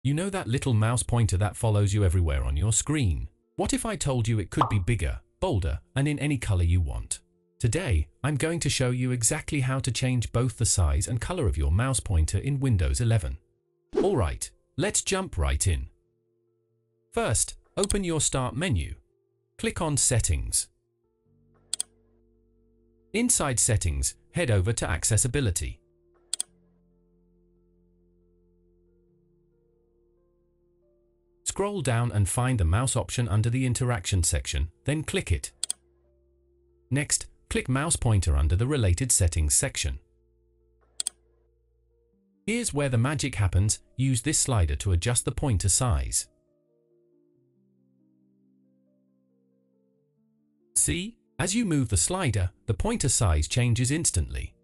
You know that little mouse pointer that follows you everywhere on your screen? What if I told you it could be bigger, bolder, and in any color you want? Today, I'm going to show you exactly how to change both the size and color of your mouse pointer in Windows 11. Alright, let's jump right in. First, open your Start menu. Click on Settings. Inside Settings, head over to Accessibility. Scroll down and find the mouse option under the Interaction section, then click it. Next, click Mouse Pointer under the Related Settings section. Here's where the magic happens. Use this slider to adjust the pointer size. See? As you move the slider, the pointer size changes instantly.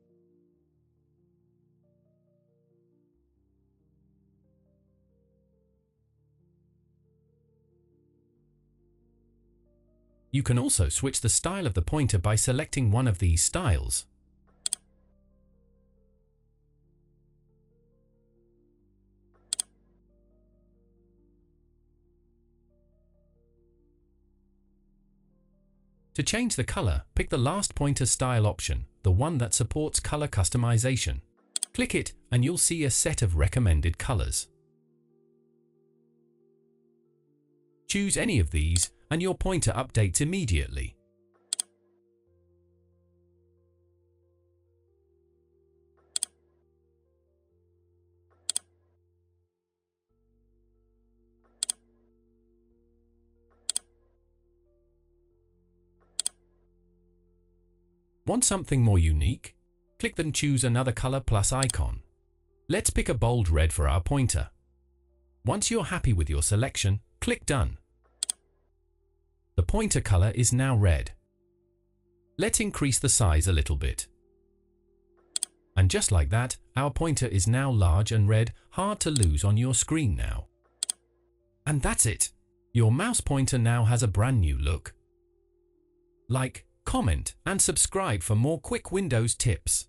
You can also switch the style of the pointer by selecting one of these styles. To change the color, pick the last pointer style option, the one that supports color customization. Click it and you'll see a set of recommended colors. Choose any of these and your pointer updates immediately. Want something more unique? Click then choose another color plus icon. Let's pick a bold red for our pointer. Once you're happy with your selection, click Done. The pointer color is now red. Let's increase the size a little bit. And just like that, our pointer is now large and red, hard to lose on your screen now. And that's it! Your mouse pointer now has a brand new look. Like, comment, and subscribe for more quick Windows tips.